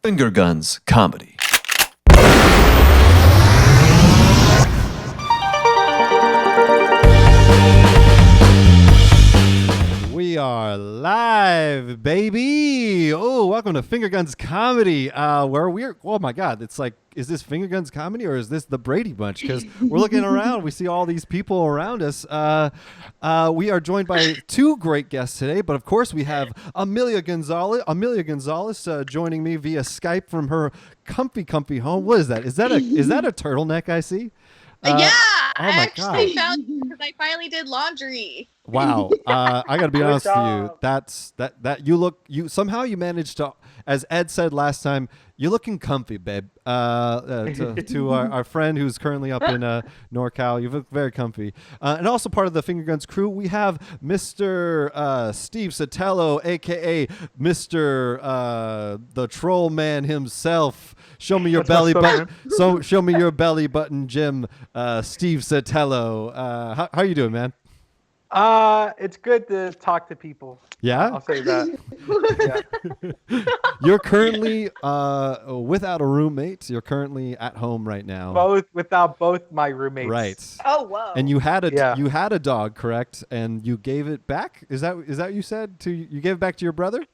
Finger Guns Comedy. We are live, baby. Oh, welcome to Finger Guns Comedy, where we're, oh my God, it's like, is this Finger Guns Comedy or is this the Brady Bunch? Because we're looking around, we see all these people around us. We are joined by two great guests today, but of course we have Amelia Gonzalez joining me via Skype from her comfy home. What is that? Is that a turtleneck I see? Yeah, oh my I actually God. found it because I finally did laundry. Wow. I got to be honest with you. job. That you somehow you managed to, as Ed said last time, you're looking comfy, babe. To our friend who's currently up in NorCal, you look very comfy. And also part of the Finger Guns crew, we have Mr. Steve Sotelo, a.k.a. Mr. The Troll Man himself. Show me your belly button. So show me your belly button, Jim. Steve Sotelo. How are you doing, man? It's good to talk to people. Yeah? I'll say that. Yeah. You're currently without a roommate. You're currently at home right now. Without both my roommates. Right. Oh, whoa. And you had a dog, correct? And you gave it back? Is that what you said? You gave it back to your brother?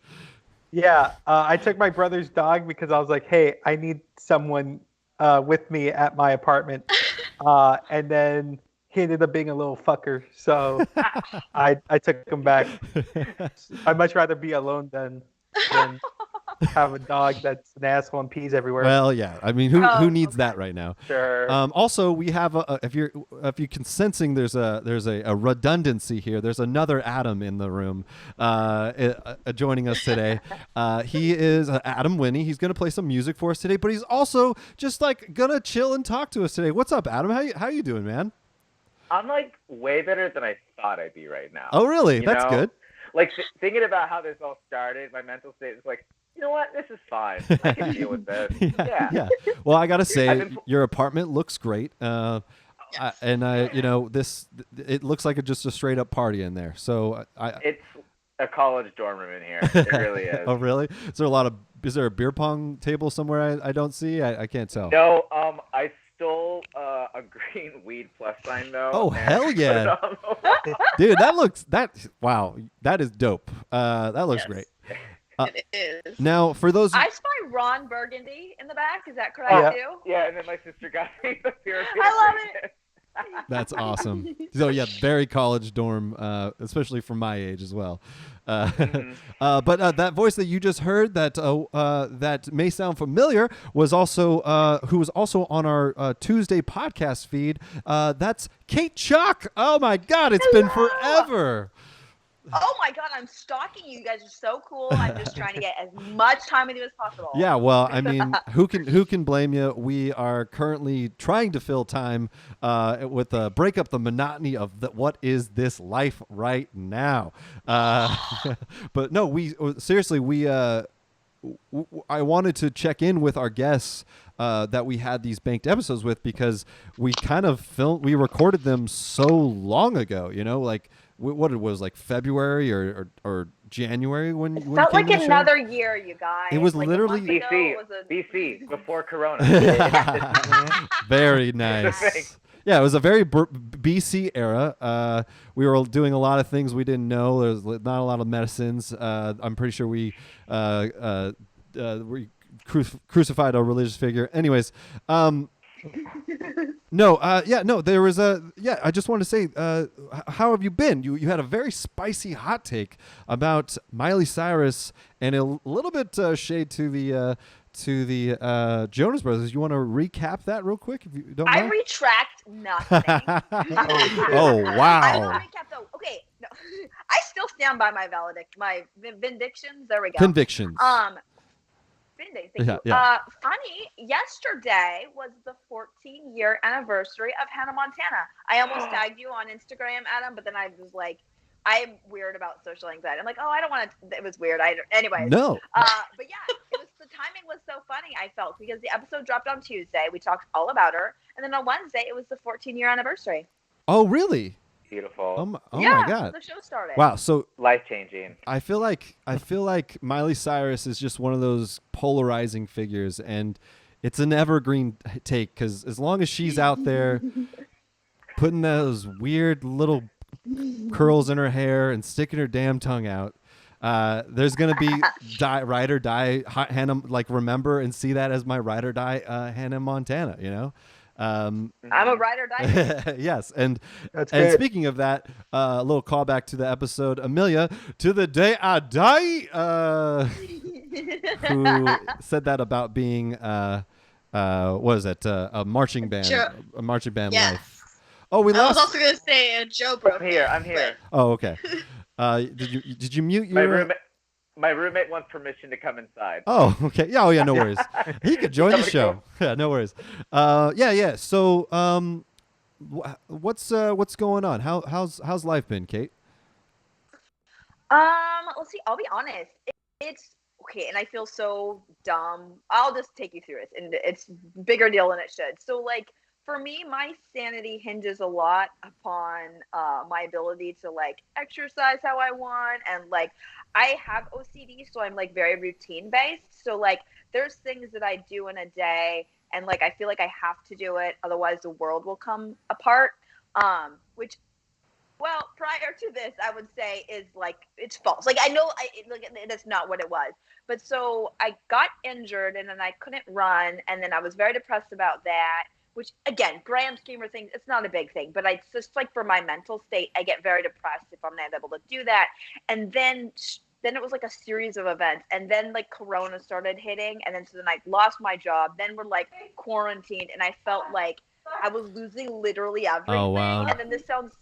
Yeah. I took my brother's dog because I was like, hey, I need someone with me at my apartment. And then he ended up being a little fucker. So I took him back. I'd much rather be alone than have a dog that's an asshole and pees everywhere. Well, yeah. I mean, who needs that right now? Sure. Also, we have if you can sensing there's a redundancy here. There's another Adam in the room joining us today. He is Adam Winney. He's gonna play some music for us today, but he's also just like gonna chill and talk to us today. What's up, Adam? How you doing, man? I'm like way better than I thought I'd be right now. Oh, really? You That's know? good. Like thinking about how this all started, my mental state is like, you know what? This is fine. I can deal with this. Yeah. Well, I gotta say, I've been- your apartment looks great. It looks like just a straight up party in there. So It's a college dorm room in here. It really is. Oh, really? Is there a beer pong table somewhere I don't see? I can't tell. No, I stole a green weed plus sign though. Oh, hell yeah. Dude, wow, that is dope. That looks great. It is. Now, for those... I spy Ron Burgundy in the back. Is that correct, too? Yeah, and then my sister got me the beer. I love it. That's awesome. So yeah, very college dorm, especially for my age as well. But that voice that you just heard, that may sound familiar, was also who was also on our Tuesday podcast feed. That's Cait Chock. Oh my God, it's been forever. Oh my God, I'm stalking you. You guys are so cool. I'm just trying to get as much time with you as possible. Yeah, well, I mean, who can blame you? We are currently trying to fill time with break up the monotony of what is this life right now. But no, I wanted to check in with our guests that we had these banked episodes with, because we kind of we recorded them so long ago, like what it was, like February or January when felt came like to the another show? year, you guys. It was like literally BC before Corona. Very nice. Yeah, it was a very BC era. We were doing a lot of things we didn't know. There's not a lot of medicines. I'm pretty sure we crucified a religious figure. Anyways, there was I just want to say, how have you been? You had a very spicy hot take about Miley Cyrus and a little bit shade to the Jonas Brothers. You want to recap that real quick, if you don't mind? I retract nothing. Oh, wow. I will recap though. Okay, no, I still stand by my vindictions. There we go. Convictions. Thank you. Yeah. Funny, yesterday was the 14-year anniversary of Hannah Montana. I almost tagged you on Instagram, Adam, but then I was like, I'm weird about social anxiety. I'm like, oh, I don't want to. It was weird. Anyways. No. But yeah, the timing was so funny, I felt, because the episode dropped on Tuesday. We talked all about her. And then on Wednesday, it was the 14-year anniversary. Oh, really? Beautiful. Oh yeah, my God. the show started. Wow. So Life changing. I feel like Miley Cyrus is just one of those polarizing figures, and it's an evergreen take because as long as she's out there putting those weird little curls in her hair and sticking her damn tongue out, there's gonna be ride or die Hannah. Like remember and see that as my ride or die Hannah Montana. You know. I'm a ride or die. Yes, and That's and good. speaking of that, a little callback to the episode, Amelia, to the day I die, who said that about being what is it, a marching band, a marching band Yes. life. Oh, we I was lost. also gonna say a Joe broke. I'm here. Oh, okay. Did you mute My your? roommate wants permission to come inside. Oh, okay. Yeah. Oh, yeah. No worries. He could join the Somebody show. Yeah. No worries. Yeah. So, what's going on? How's life been, Cait? Let's see. I'll be honest. It's okay, and I feel so dumb. I'll just take you through it, and it's a bigger deal than it should. So, like, for me, my sanity hinges a lot upon my ability to like exercise how I want, and like I have OCD, so I'm like very routine based. So like there's things that I do in a day, and like I feel like I have to do it, otherwise the world will come apart. Which, well, prior to this, I would say is like it's false. Like I know that's not what it was. But so I got injured, and then I couldn't run, and then I was very depressed about that. Which again, grand scheme of things, it's not a big thing, but I just like for my mental state, I get very depressed if I'm not able to do that. And then it was like a series of events, and then like Corona started hitting, and then so then I lost my job. Then we're like quarantined, and I felt like I was losing literally everything. Oh, wow. And then this sounds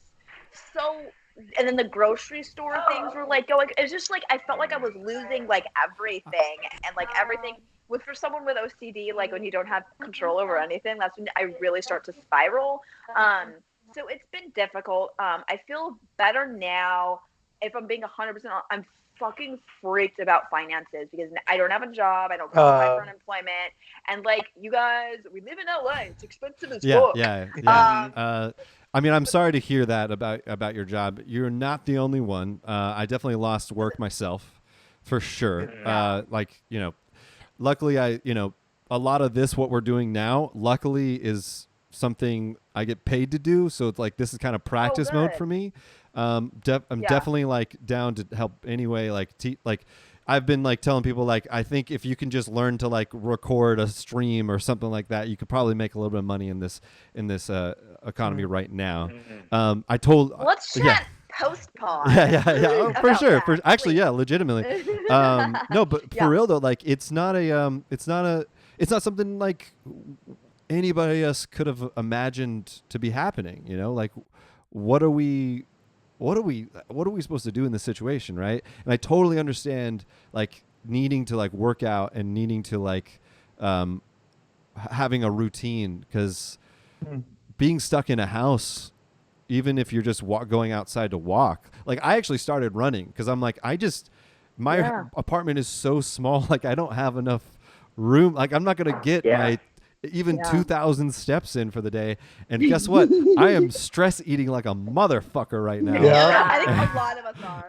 so. And then the grocery store things were like going. It's just like I felt like I was losing like everything, and like everything. For someone with OCD, like when you don't have control over anything, that's when I really start to spiral. So it's been difficult. I feel better now. If I'm being 100%, I'm fucking freaked about finances because I don't have a job. I don't qualify for unemployment. And like you guys, we live in LA. It's expensive as fuck. Yeah. I mean, I'm sorry to hear that about your job. You're not the only one. I definitely lost work myself, for sure. Like, you know, luckily a lot of this, what we're doing now, luckily is something I get paid to do. So it's like, this is kind of practice mode for me. I'm definitely like down to help anyway. Like, I've been like telling people, like, I think if you can just learn to like record a stream or something like that, you could probably make a little bit of money in this economy right now. Let's chat post-pod. Yeah. Oh, for sure. That, Actually, yeah, legitimately. No, but for real though, like it's not something like anybody else could have imagined to be happening. You know, like what are we supposed to do in this situation, right? And I totally understand like needing to like work out and needing to like having a routine, because being stuck in a house, even if you're just going outside to walk, like I actually started running because I'm like, my apartment is so small, like I don't have enough room, like I'm not gonna get my even 2,000 steps in for the day. And guess what? I am stress eating like a motherfucker right now. I think a lot of us are.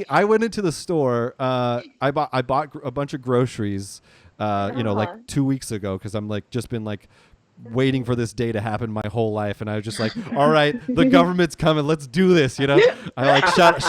I went into the store. I bought a bunch of groceries, like 2 weeks ago, because I'm like just been like waiting for this day to happen my whole life, and I was just like, all right, the government's coming, let's do this, you know. I like shout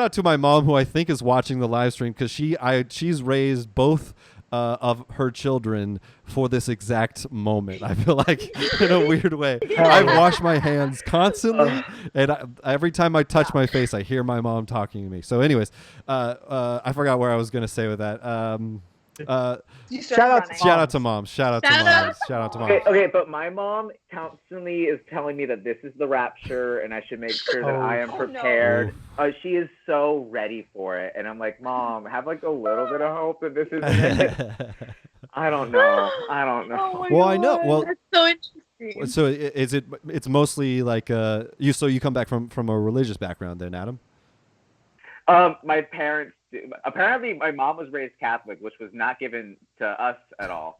out to my mom, who I think is watching the live stream, because she's raised both of her children for this exact moment. I feel like in a weird way. I wash my hands constantly, and every time I touch my face, I hear my mom talking to me. So anyways, I forgot where I was going to say with that. Shout out to moms. Okay, but my mom constantly is telling me that this is the rapture and I should make sure that I am prepared. She is so ready for it, and I'm like, Mom, have like a little bit of hope that this isn't it. I don't know. Oh well, I know. Well, that's so interesting. So it's mostly like you come back from a religious background then, Adam? My parents. Apparently, my mom was raised Catholic, which was not given to us at all.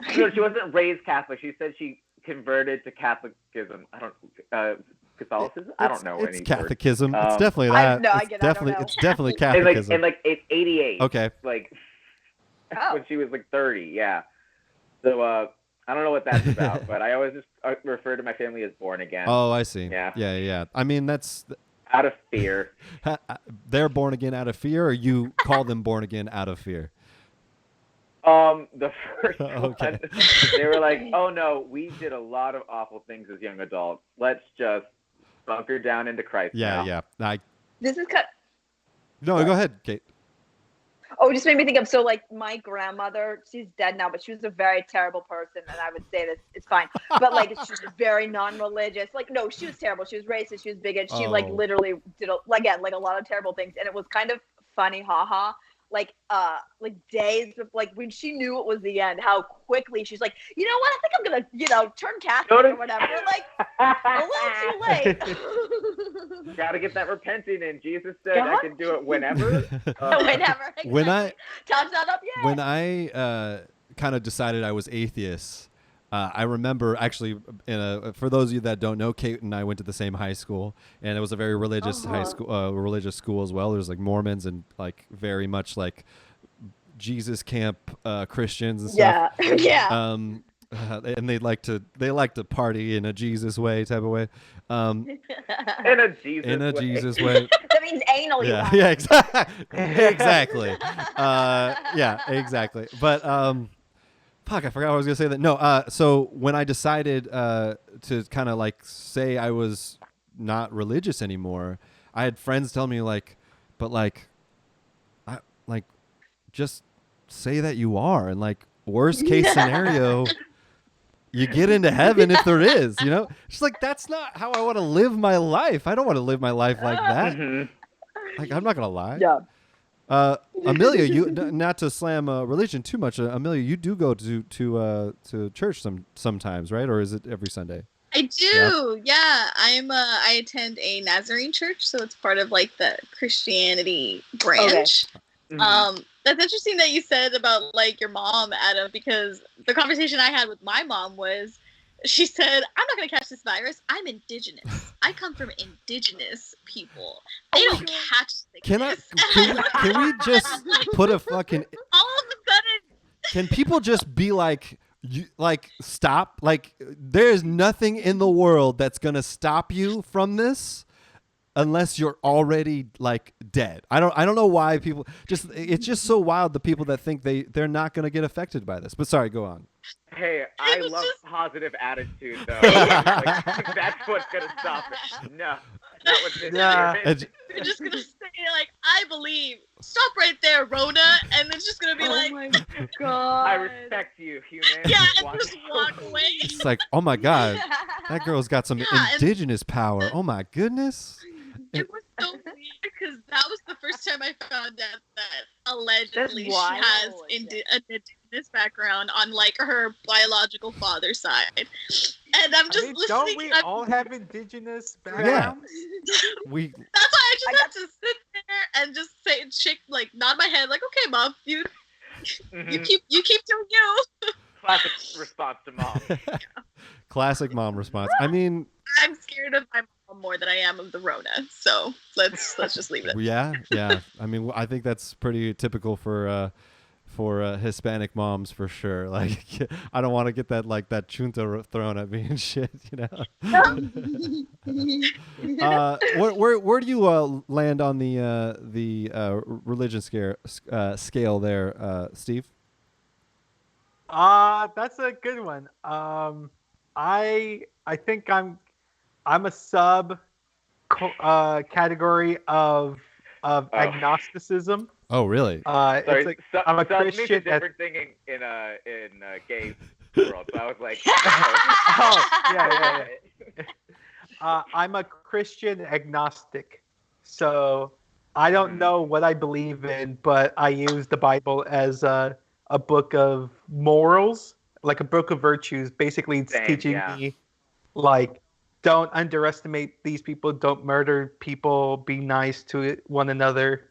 She wasn't raised Catholic. She said she converted to Catholicism. I don't Catholicism. I don't know It's any catechism. word. It's definitely that. No, It's definitely I don't know. it's definitely And catechism. like it's 88. Okay. Like Oh. when she was like 30. Yeah. So I don't know what that's about, but I always just refer to my family as born again. Oh, I see. Yeah. Yeah. I mean, that's Out of fear. they're born again out of fear, or you call them born again out of fear? The first Okay. one, they were like, "Oh no, we did a lot of awful things as young adults. Let's just bunker down into Christ." Yeah, now. yeah. This is No, go ahead, Cait. Oh, it just made me think of, so like my grandmother, she's dead now, but she was a very terrible person, and I would say this, it's fine. But like she was very non-religious. Like, no, she was terrible. She was racist. She was bigot. She like Oh. literally did again like a lot of terrible things, and it was kind of funny, haha. Like days of, like, when she knew it was the end, how quickly she's like, you know what? I think I'm gonna, turn Catholic or whatever. We're like, a little too late. Gotta get that repenting in. Jesus said I can do it whenever. Whenever. Exactly. When I Time's not up yet. when I kind of decided I was atheist, I remember actually, for those of you that don't know, Cait and I went to the same high school, and it was a very religious high school, religious school as well. There's like Mormons and like very much like Jesus camp Christians and stuff. Yeah. And they like to party in a Jesus way type of way. In a Jesus way. That means anal. Yeah, exactly. Yeah, exactly. But fuck, I forgot what I was gonna say. That no. So when I decided to kind of like say I was not religious anymore, I had friends tell me like, but like, I like, just say that you are, and like worst case scenario, you get into heaven if there is. She's like, that's not how I want to live my life. I don't want to live my life like that. Mm-hmm. Like, I'm not gonna lie. Yeah. Amelia, you not to slam religion too much. Amelia, you do go to church sometimes, right? Or is it every Sunday? I do. Yeah. I attend a Nazarene church, so it's part of like the Christianity branch. Okay. Mm-hmm. That's interesting that you said about like your mom, Adam, because the conversation I had with my mom was, she said, "I'm not going to catch this virus. I'm indigenous. I come from indigenous people. They don't catch sickness." Can we just put a fucking... All of a sudden... Can people just be like, stop? Like, there's nothing in the world that's going to stop you from this unless you're already like dead. I don't know why people it's just so wild, the people that think they're not going to get affected by this. But sorry, go on. Hey, I love positive attitude though. Like, that's what's gonna stop it. No, not with this. They're just gonna say like, "I believe." Stop right there, Rona, and it's just gonna be like, "Oh my god, I respect you, human." Yeah, and just walk away. It's like, oh my god, that girl's got some indigenous power. Oh my goodness. It was so weird because that was the first time I found out that allegedly she has an indigenous background on like her biological father's side. And I'm just listening. Don't we all have indigenous backgrounds? Yeah. That's why I just have to sit there and just shake, nod my head, like, "Okay, mom, you keep doing you." Classic response to mom. Classic mom response. I mean, I'm scared of my mom more than I am of the Rona, so let's just leave it. Yeah. I mean, I think that's pretty typical for Hispanic moms for sure. Like, I don't want to get that chunta thrown at me and shit, Where do you land on the religion scale there, Steve? That's a good one. I think I'm a sub category of agnosticism. Oh, really? Sorry, it's like, I'm a Christian. Means a different thing in gay world. So I was like, yeah. I'm a Christian agnostic, so I don't know what I believe in, but I use the Bible as a book of morals, like a book of virtues. Basically, it's teaching me, like, don't underestimate these people, don't murder people, be nice to one another.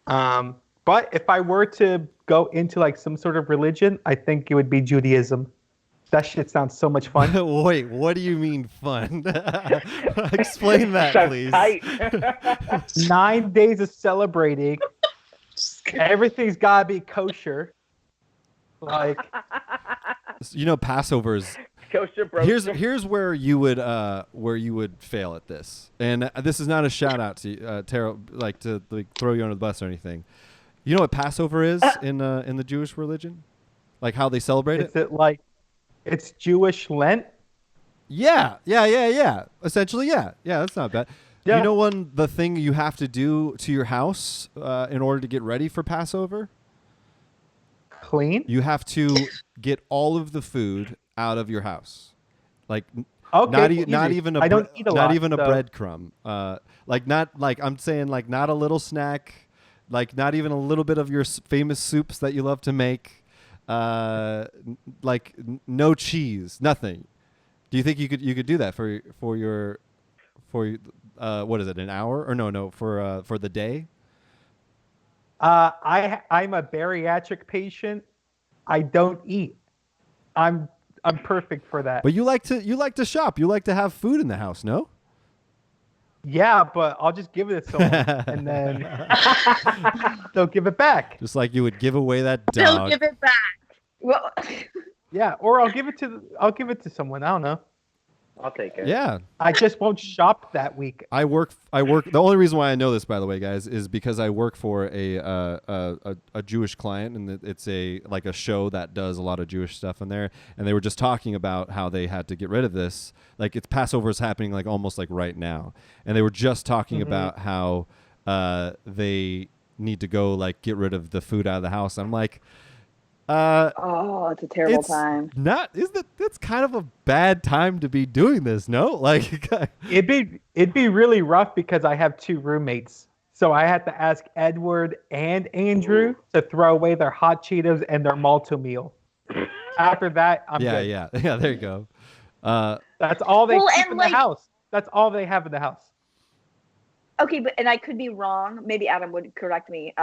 But if I were to go into like some sort of religion, I think it would be Judaism. That shit sounds so much fun. Wait, what do you mean fun? Explain that, Sounds please. tight. 9 days of celebrating. Everything's gotta be kosher. Like, You know, Passover's. Kosher bro. Here's where you would fail at this, and this is not a shout out to Tara, like to like throw you under the bus or anything. You know what Passover is in the Jewish religion, like how they celebrate is it like it's Jewish Lent? Yeah. Essentially, yeah. That's not bad. Yeah. You know the thing you have to do to your house in order to get ready for Passover? Clean? You have to get all of the food out of your house, like Okay, not even a I don't eat a lot, a so- breadcrumb. Like not like I'm saying like not a little snack, like not even a little bit of your famous soups that you love to make. Like no cheese, nothing. Do you think you could do that for what is it, an hour or no for the day? I'm a bariatric patient. I don't eat. I'm perfect for that. But you like to shop. You like to have food in the house, no? Yeah, but I'll just give it to someone and then they'll give it back. Just like you would give away that They'll dog. give it back. Well, Yeah, or I'll give it to someone. I don't know. I'll take it. Yeah. I just won't shop that week. I work. The only reason why I know this, by the way, guys, is because I work for a Jewish client, and it's a show that does a lot of Jewish stuff in there. And they were just talking about how they had to get rid of this. Like it's Passover is happening like almost like right now, and they were just talking about how they need to go like get rid of the food out of the house. And I'm like. oh, it's a terrible time. That's kind of a bad time to be doing this, no? Like It'd be really rough because I have 2 roommates. So I had to ask Edward and Andrew to throw away their hot Cheetos and their Malto meal. After that, I'm good. yeah, there you go. That's all they Well, keep and, in like- the house. That's all they have in the house. Okay, but and I could be wrong. Maybe Adam would correct me.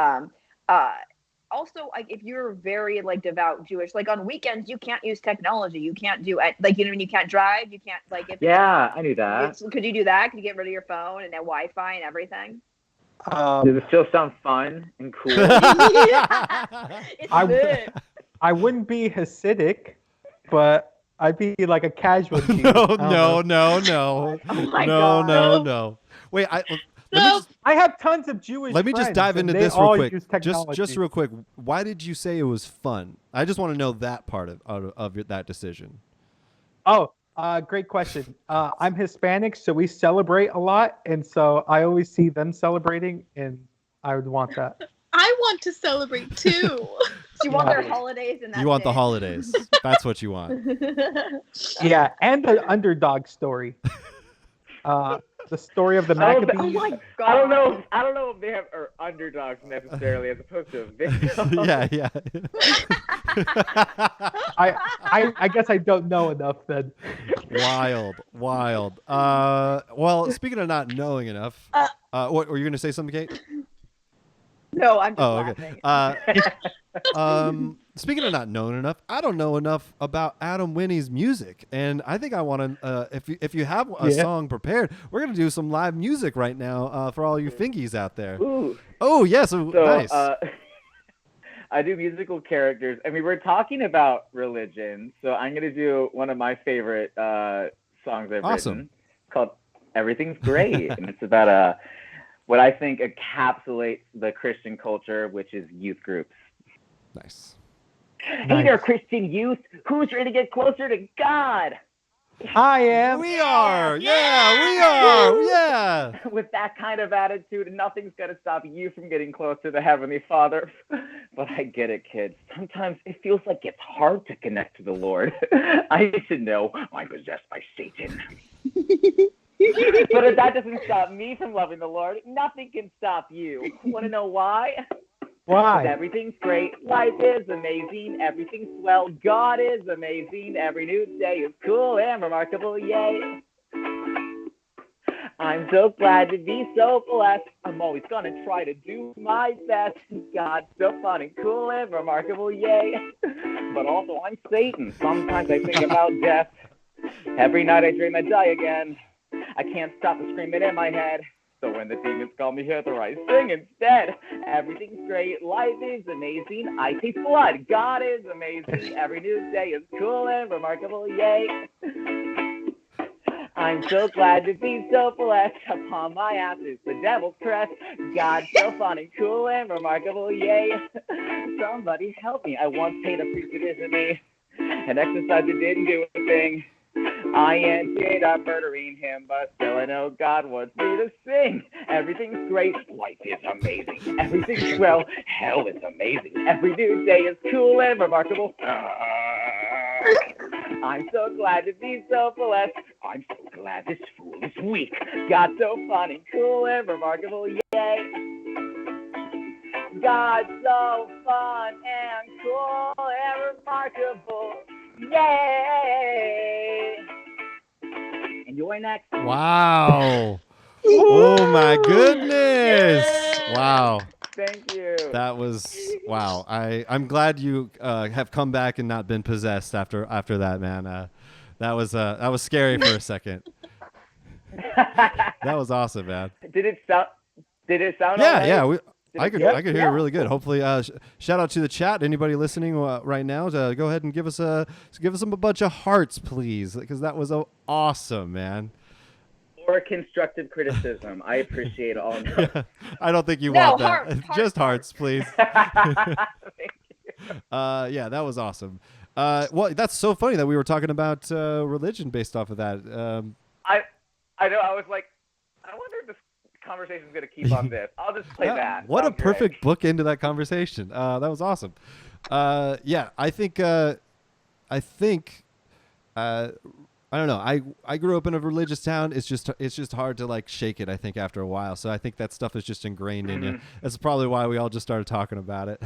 Also, like if you're very like devout Jewish, like on weekends you can't use technology. You can't do like when you can't drive, you can't like if Yeah, I knew that. could you do that? Could you get rid of your phone and then Wi-Fi and everything? Does it still sound fun and cool? It's I- good. I wouldn't be Hasidic, but I'd be like a casual Jew. No. Oh my God. No. Wait, I have tons of Jewish let me just friends, dive and into they this real all quick. use Just technology. real quick. Why did you say it was fun? I just want to know that part of that decision. Oh, great question. I'm Hispanic, so we celebrate a lot, and so I always see them celebrating, and I would want that. I want to celebrate too. You want their Yeah. holidays and that You want the day. holidays. That's what you want. Yeah, and the underdog story. The story of the Oh, but- Maccabees. Oh my God. I don't know if they have underdogs necessarily as opposed to a victim. yeah. I guess I don't know enough then. Wild. Well, speaking of not knowing enough, what were you going to say something, Cait? No, I'm just Oh, laughing. okay. Speaking of not knowing enough, I don't know enough about Adam Winney's music, and I think I want to. If you have a song prepared, we're gonna do some live music right now for all you fingies out there. Ooh. Oh yes, So, nice. I do musical characters. I mean, we're talking about religion, so I'm going to do one of my favorite songs I've Awesome. written called Everything's Great. And it's about what I think encapsulates the Christian culture, which is youth groups. Nice. Hey there, Christian youth. Who's ready to get closer to God? I am. We are. Yeah, we are. Yeah. With that kind of attitude, nothing's going to stop you from getting close to the Heavenly Father. But I get it, kids. Sometimes it feels like it's hard to connect to the Lord. I should know I'm possessed by Satan. But if that doesn't stop me from loving the Lord, nothing can stop you. Want to know why? 'Cause Why? everything's great. Life is amazing. Everything's swell. God is amazing. Every new day is cool and remarkable. Yay. I'm so glad to be so blessed. I'm always gonna try to do my best. God's so fun and cool and remarkable, yay. But also I'm Satan. Sometimes I think about death. Every night I dream I die again. I can't stop the screaming in my head. So when the demons call me hither, I sing instead. Everything's great, life is amazing. I taste blood, God is amazing. Every new day is cool and remarkable, yay. I'm so glad to be so blessed. Upon my ass is the devil's crest. God's so fun and cool and remarkable, yay. Somebody help me. I once paid a priest to visit me. And exercise it didn't do a thing. I ended up murdering him, but still I know God wants me to sing. Everything's great, life is amazing. Everything's swell, hell is amazing. Every new day is cool and remarkable. I'm so glad to be so blessed. I'm so glad this fool is weak. God's so fun and cool and remarkable, yay. God's so fun and cool and remarkable, yay. And you're next. Wow. Oh my goodness. Wow. Thank you. That was wow. I'm glad you have come back and not been possessed after that, man. That was scary for a second. That was awesome, man. Did it sound? Yeah, all right? yeah. I could hear it really good. Hopefully, shout out to the chat. Anybody listening right now, go ahead and give us a bunch of hearts, please, because that was awesome, man. Or constructive criticism. I appreciate all. Yeah, I don't think you want that. Just hearts, please. Thank you. Yeah, that was awesome. Well, that's so funny that we were talking about religion based off of that. I know. I was like, I wonder if this conversation's gonna keep on this. I'll just play that. What Sounds a perfect great. book into that conversation. That was awesome. Yeah, I think I don't know. I grew up in a religious town. It's just hard to like shake it, I think, after a while. So I think that stuff is just ingrained in you. That's probably why we all just started talking about it.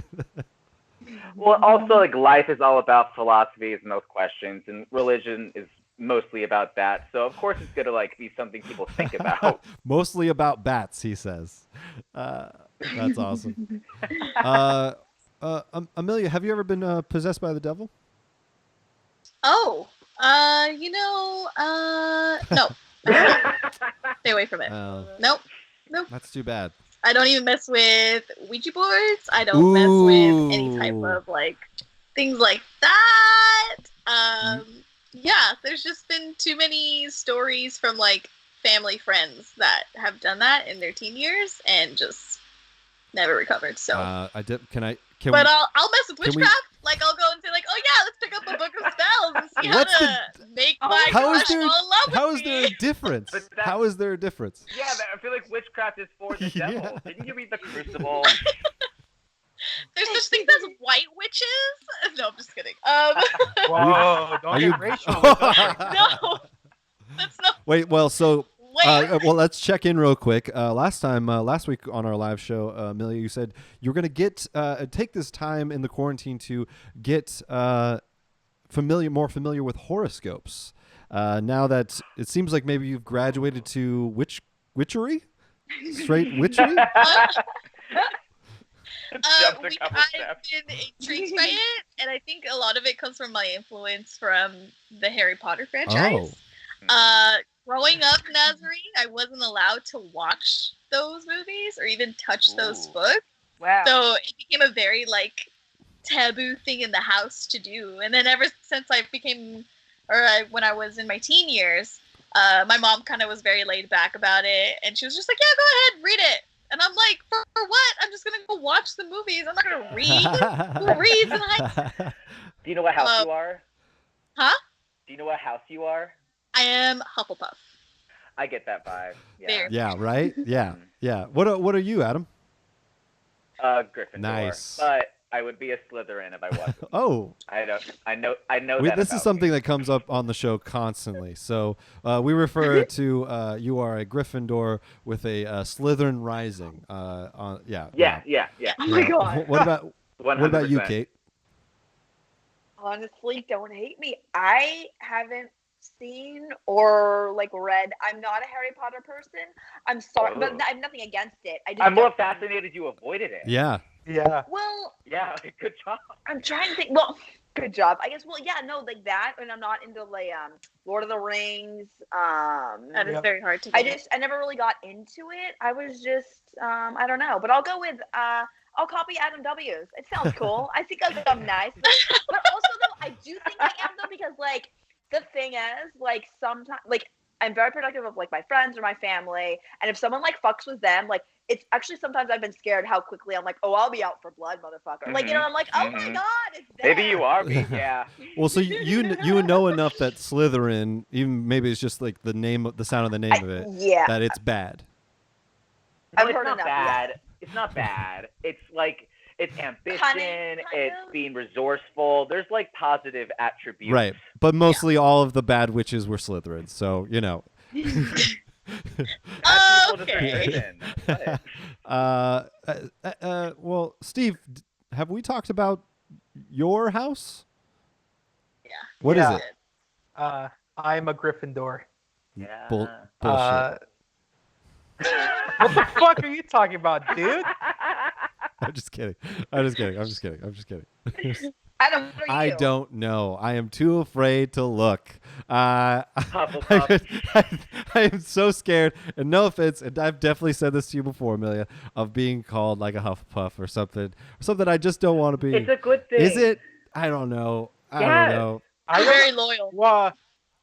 Well, also, like, life is all about philosophies and those questions, and religion is mostly about that. So of course it's gonna like be something people think about. Mostly about bats, he says. That's awesome. Amelia, have you ever been possessed by the devil? Oh, no. Stay away from it. Nope. That's too bad. I don't even mess with Ouija boards. I don't mess with any type of like things like that. Yeah, there's just been too many stories from like family friends that have done that in their teen years and just never recovered. So But I'll mess with witchcraft. Like I'll go and say like, oh yeah, let's pick up a book of spells and see how to make my crush fall in love with me. How is there a difference? How is there a difference? Yeah, I feel like witchcraft is for the devil. Yeah. Didn't you read The Crucible? There's such things as white witches. No, I'm just kidding. Whoa, don't get racial. No, that's not. Wait, well, so Wait. well, let's check in real quick. Last week on our live show, Amelia, you said you were going to get take this time in the quarantine to get more familiar with horoscopes. Now that it seems like maybe you've graduated to witchery, straight witchery. I've been intrigued by it, and I think a lot of it comes from my influence from the Harry Potter franchise. Growing up Nazarene, I wasn't allowed to watch those movies or even touch those books. Wow. So it became a very like taboo thing in the house to do. And then ever since when I was in my teen years, my mom kind of was very laid back about it, and she was just like, "Yeah, go ahead, read it." And I'm like, for what? I'm just gonna go watch the movies. I'm not gonna read. Who reads in high school? Do you know what house you are? Huh? Do you know what house you are? I am Hufflepuff. I get that vibe. Yeah. Very. Yeah. Right. Yeah. Yeah. What are you, Adam? Gryffindor. Nice. But I would be a Slytherin if I wasn't. Oh. I know that. This is something that comes up on the show constantly. So we refer to you are a Gryffindor with a Slytherin rising. Yeah. Oh my god. What about you, 100%. Cait? Honestly, don't hate me. I haven't seen or like read. I'm not a Harry Potter person. I'm sorry, but I have nothing against it. I'm more fascinated you avoided it. Yeah. Yeah. Well, yeah, good job. I'm trying to think. Well, good job. I guess. Well, yeah, no, like that, and I'm not into like Lord of the Rings. That is very hard to do. I never really got into it. I was just I don't know, but I'll go with I'll copy Adam W's. It sounds cool. I think I'm nice, but also though I do think I am though because like the thing is like sometimes like I'm very protective of like my friends or my family, and if someone like fucks with them, like it's actually sometimes I've been scared how quickly I'm like, oh, I'll be out for blood, motherfucker. Like, you know, I'm like, oh my god, it's there. Maybe you are me, yeah. Well, so you know enough that Slytherin, even maybe it's just like the sound of the name of it, that it's bad. No, it's not bad. Yeah. It's not bad. It's like it's ambition. It's being resourceful. There's like positive attributes. Right, but mostly all of the bad witches were Slytherins, so you know. Okay. Well, Steve, have we talked about your house? Yeah. What is it? I'm a Gryffindor. Yeah. Bullshit. What the fuck are you talking about, dude? I'm just kidding. I'm just kidding. I don't know. I am too afraid to look. I am so scared, and no offense, and I've definitely said this to you before, Amelia, of being called like a Hufflepuff or something I just don't want to be. It's a good thing. Is it? I don't know. I don't know. I'm very loyal. Well,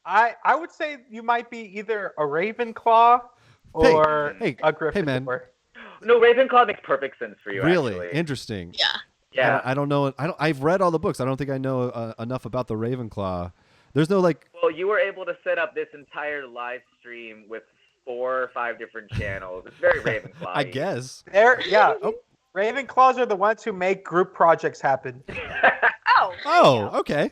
I would say you might be either a Ravenclaw or a Gryffindor. Hey, man. No, Ravenclaw makes perfect sense for you. Really actually. interesting. Yeah. Yeah. I don't know. I've read all the books. I don't think I know enough about the Ravenclaw. There's no like. Well, you were able to set up this entire live stream with 4 or 5 different channels. It's very Ravenclaw. I guess. Ravenclaws are the ones who make group projects happen. Okay.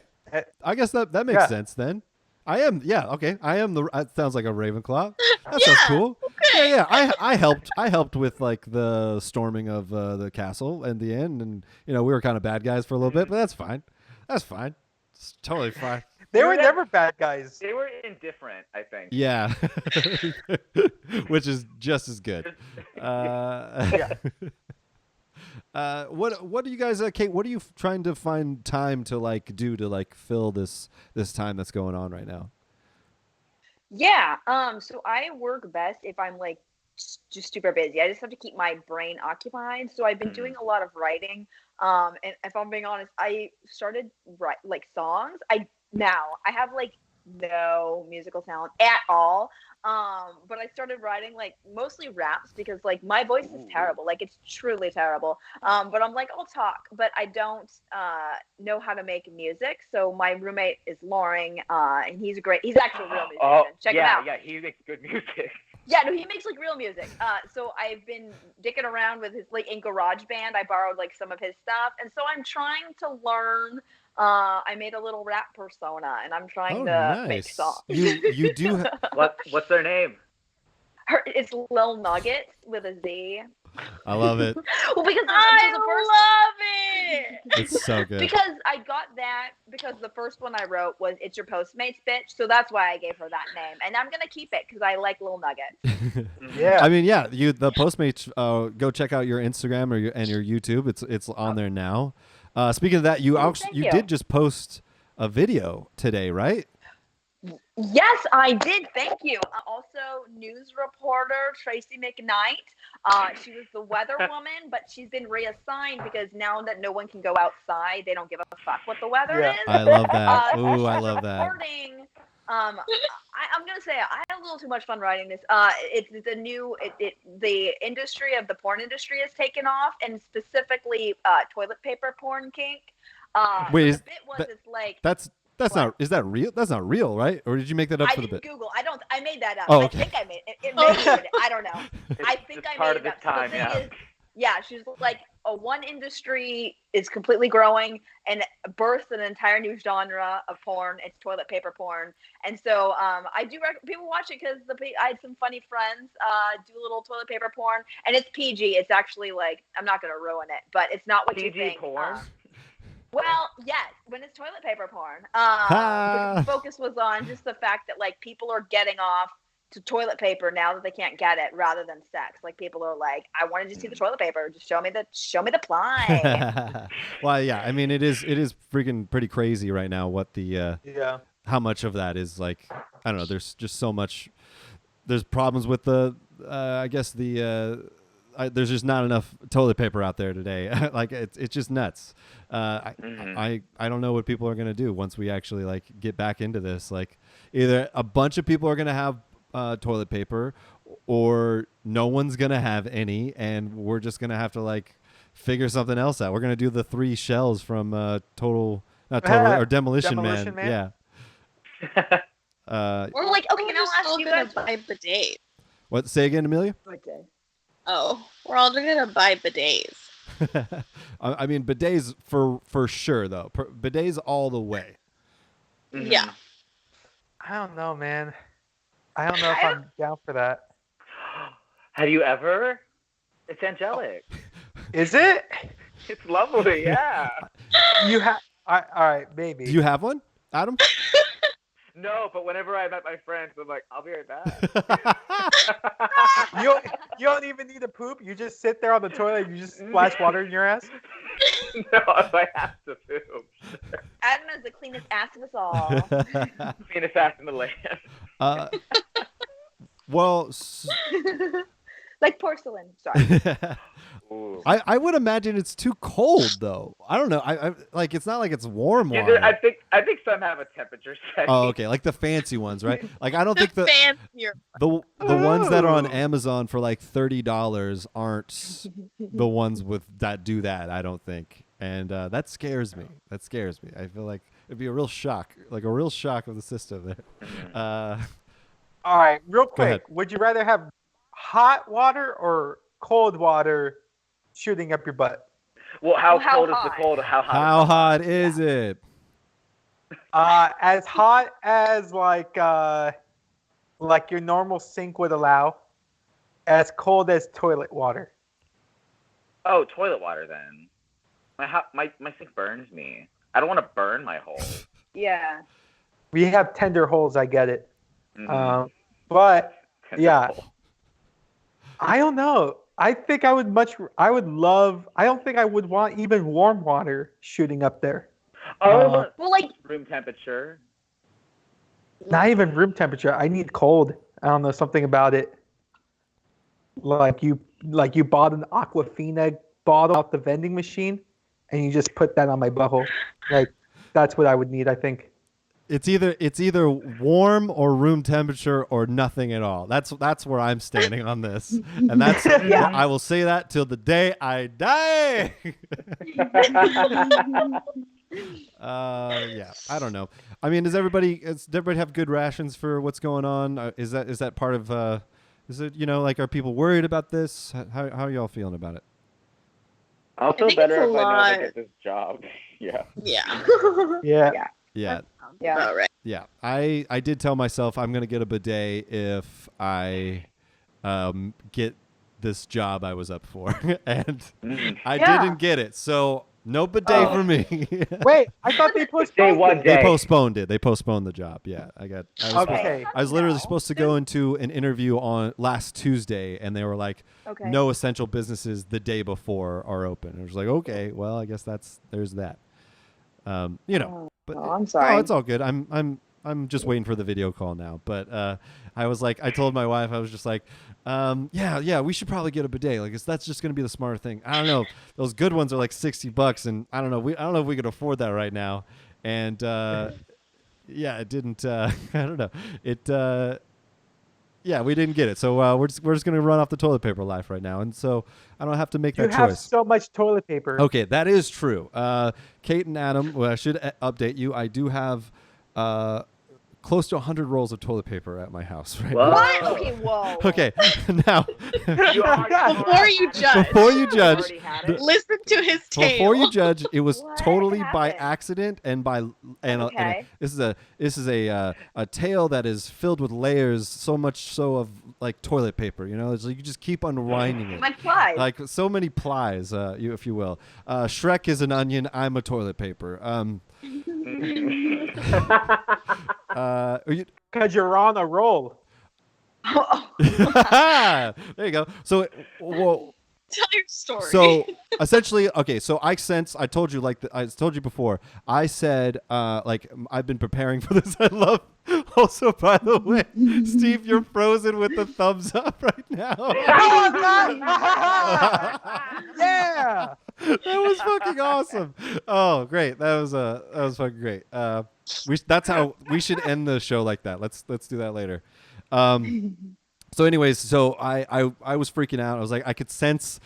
I guess that makes sense then. I am. Yeah. Okay. I am That sounds like a Ravenclaw. That sounds cool. Okay. Yeah. I helped with like the storming of the castle in the end, and you know we were kind of bad guys for a little bit, but that's fine. It's totally fine. They were never bad guys. They were indifferent, I think. Yeah. Which is just as good. What do you guys, Cait? What are you trying to find time to like do to like fill this time that's going on right now? Yeah. So I work best if I'm like just super busy. I just have to keep my brain occupied. So I've been doing a lot of writing. And if I'm being honest, I started like songs. I have like no musical talent at all. But I started writing like mostly raps because like my voice is terrible. Like it's truly terrible. But I'm like, I'll talk, but I don't know how to make music. So my roommate is Loring, and he's actually a real musician. Check him out. Yeah, he makes good music. Yeah, no, he makes like real music. So I've been dicking around with his like in GarageBand. I borrowed like some of his stuff, and so I'm trying to learn. I made a little rap persona, and I'm trying to make songs. You do. What's their name? It's Lil Nuggets with a Z. I love it. Well, because I love it. It's so good. Because I got that because the first one I wrote was "It's Your Postmates, Bitch," so that's why I gave her that name, and I'm gonna keep it because I like Lil Nuggets. Yeah. I mean, yeah. The Postmates. Go check out your Instagram and your YouTube. It's on there now. Speaking of that, you did just post a video today, right? Yes, I did. Thank you. Also, news reporter Tracy McKnight. She was the weather woman, but she's been reassigned because now that no one can go outside, they don't give a fuck what the weather is. I love that. Ooh, I love that. I'm gonna say I had a little too much fun writing this. It's the new the industry of the porn industry has taken off, and specifically toilet paper porn kink. Wait, That's what? not. Is that real? That's not real, right? Or did you make that up for the bit? I didn't Google. I made that up. Oh, okay. I think I made it. It may be. I don't know. I think I part made of it the up. time. Yeah, she's like one industry is completely growing and births an entire new genre of porn. It's toilet paper porn, and so I do recommend people watch it because I had some funny friends do a little toilet paper porn, and it's PG. It's actually like I'm not gonna ruin it, but it's not what PG you think. porn. Well, yes, when it's toilet paper porn. Ha! The focus was on just the fact that like people are getting off to toilet paper now that they can't get it, rather than sex. Like people are like, I wanted to see the toilet paper. Just show me the ply. Well, yeah. I mean, it is freaking pretty crazy right now. What the Yeah. how much of that is like, I don't know. There's just so much. There's problems with the. I guess there's just not enough toilet paper out there today. Like it's just nuts. I don't know what people are gonna do once we actually like get back into this. Like either a bunch of people are gonna have toilet paper, or no one's gonna have any, and we're just gonna have to like figure something else out. We're gonna do the 3 shells from Demolition Man. Man. Yeah. Or like, okay, we're now just I'll all ask you gonna guys- buy bidets. What? Say again, Amelia. Oh, we're all gonna buy bidets. I mean, bidets for sure though. Bidets all the way. Yeah. I don't know, man. I don't know if I'm down for that. Have you ever? It's angelic. Is it? It's lovely, yeah. You have. All right, maybe. Do you have one, Adam? No, but whenever I met my friends, I'm like, I'll be right back. You don't even need to poop. You just sit there on the toilet. And you just splash water in your ass. No, if I have to poop. Adam is the cleanest ass of us all. Cleanest ass in the land. Well, Like porcelain. Sorry. Ooh. I would imagine it's too cold though. I don't know. I like it's not like it's warm Yeah, water. I think some have a temperature setting. Oh, okay. Like the fancy ones, right? Like I don't think The fancier. the ones that are on Amazon for like $30 aren't the ones that do that. I don't think, and that scares me. That scares me. I feel like it'd be a real shock, like a real shock of the system there. All right, real Go ahead. quick. Would you rather have hot water or cold water shooting up your butt? Well, how Well, how cold is hot? the cold? How hot? How hot is it? As hot as like your normal sink would allow. As cold as toilet water. Oh, toilet water then. My sink burns me. I don't want to burn my hole. Yeah. We have tender holes. I get it. Mhm. But Tender yeah. hole. I don't know. I think I would I don't think I would want even warm water shooting up there. Oh, Well, like, room temperature. Not even room temperature. I need cold. I don't know, something about it. Like you bought an Aquafina bottle out the vending machine and you just put that on my butthole. Like that's what I would need, I think. It's either warm or room temperature or nothing at all. That's where I'm standing on this, and that's Yeah. I will say that till the day I die. Yeah, I don't know. I mean, does everybody have good rations for what's going on? Is that part of? Is it like are people worried about this? How are y'all feeling about it? I'll feel think better it's if a I know I lot. get this job. Yeah. Yeah. Yeah. Yeah. yeah. About right. Yeah, I did tell myself I'm gonna get a bidet if I get this job I was up for, and I Yeah. didn't get it. So no bidet for me. Wait, I thought they postponed one it. day. They postponed it. They postponed the job. Yeah, I was Okay. I was literally No. supposed to go into an interview on last Tuesday, and they were like, Okay. "No essential businesses the day before are open." And I was like, "Okay, well, I guess there's that." But Oh, I'm sorry. Oh, it's all good. I'm just waiting for the video call now. But I was like, I told my wife, I was just like, yeah, we should probably get a bidet. Like, that's just gonna be the smarter thing. I don't know. Those good ones are like $60, and I don't know. I don't know if we could afford that right now. And yeah, it didn't. I don't know. It. Yeah, we didn't get it. So we're just gonna run off the toilet paper life right now, and so I don't have to make You that have choice. so much toilet paper. Okay, that is true. Cait and Adam, well, I should update you. I do have close to 100 rolls of toilet paper at my house right Whoa. now. What? Okay, whoa. Okay, now Before you judge, before you judge, already had it? listen to his tale. before you judge, it was What totally by happened? accident and Okay. this is a tale that is filled with layers, so much so of like toilet paper. You know, it's like you just keep unwinding it. Like flies. Like so many plies, if you will. Shrek is an onion. I'm a toilet paper. Because you're on a roll. There you go. So, well, Tell your story. so essentially, okay. So I told you, like I told you before. I said, like I've been preparing for this. I love. Also, by the way, Steve, you're frozen with the thumbs up right now. Yeah. That was fucking awesome. Oh, great. That was fucking great. That's how we should end the show, like that. Let's do that later. So anyways, so I was freaking out. I was like, I could sense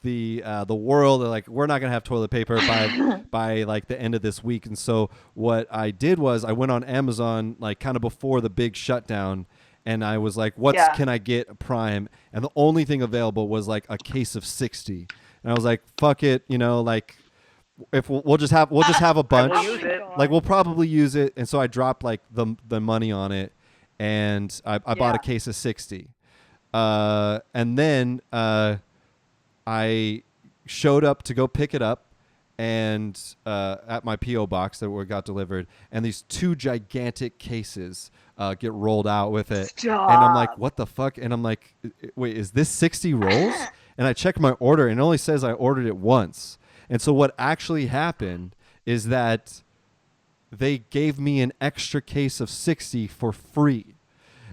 the world. Like, we're not gonna have toilet paper by like the end of this week. And so what I did was I went on Amazon like kind of before the big shutdown, and I was like, can I get Prime? And the only thing available was like a case of 60. And I was like, fuck it, you know, like if we'll just have a bunch. We'll use it. Like we'll probably use it. And so I dropped like the money on it. And I bought a case of 60. And then I showed up to go pick it up and at my P.O. box that got delivered. And these 2 gigantic cases get rolled out with it. Stop. And I'm like, what the fuck? And I'm like, wait, is this 60 rolls? And I checked my order and it only says I ordered it once. And so what actually happened is that they gave me an extra case of 60 for free.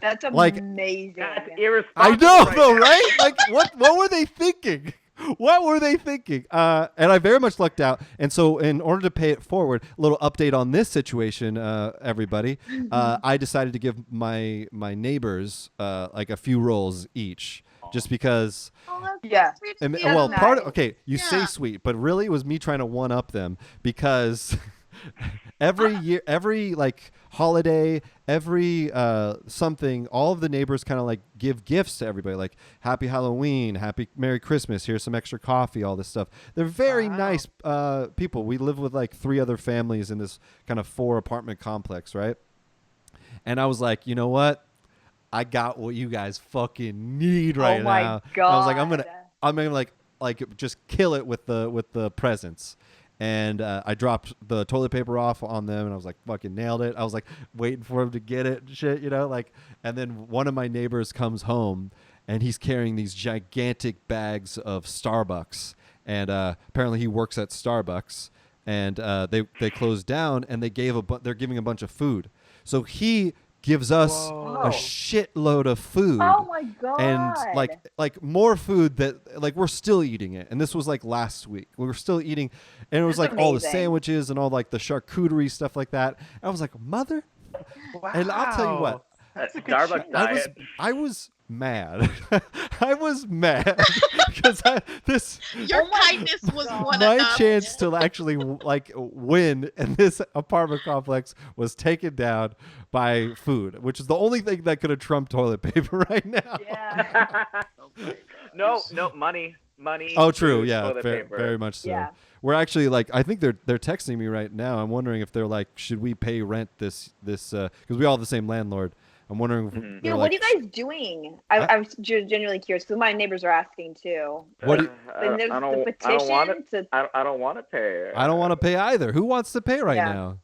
That's like, amazing. That's irresponsible. I know, right though, there. right? Like, what were they thinking? What were they thinking? And I very much lucked out. And so in order to pay it forward, a little update on this situation, everybody, I decided to give my neighbors like a few rolls each. Just because, Yeah. well, nice. part of, okay, you say Yeah. sweet, but really it was me trying to one up them because every year, every like holiday, every something, all of the neighbors kind of like give gifts to everybody, like Happy Halloween, Happy Merry Christmas, here's some extra coffee, all this stuff. They're very nice people. We live with like 3 other families in this kind of 4 apartment complex, right? And I was like, you know what? I got what you guys fucking need right Oh my now. God. I was like, I'm gonna like just kill it with the presents. And I dropped the toilet paper off on them, and I was like, fucking nailed it. I was like waiting for him to get it and shit, you know, like. And then one of my neighbors comes home, and he's carrying these gigantic bags of Starbucks. And apparently he works at Starbucks, and they closed down, and they're giving a bunch of food. So he gives us a shitload of food. Oh my God. And like more food that like we're still eating it. And this was like last week. We were still eating, and it was That's like all the amazing. sandwiches and all like the charcuterie stuff like that. I was like, mother. Wow. And I'll tell you what, That's a good Starbucks change. diet. I was mad. I was mad because Your kindness was one my enough. chance to actually like win in this apartment complex was taken down by food, which is the only thing that could have trumped toilet paper right now. Yeah. No, money. Oh, true. food, Yeah, toilet paper. very much so. Yeah. We're actually like, I think they're texting me right now. I'm wondering if they're like, should we pay rent this because we all have the same landlord. I'm wondering if Mhm. they're Dude, like, what are you guys doing? I'm genuinely curious because my neighbors are asking too. What do you- And there's I the don't petition want to. I don't want to pay. I don't want to pay either. Who wants to pay right Yeah. now?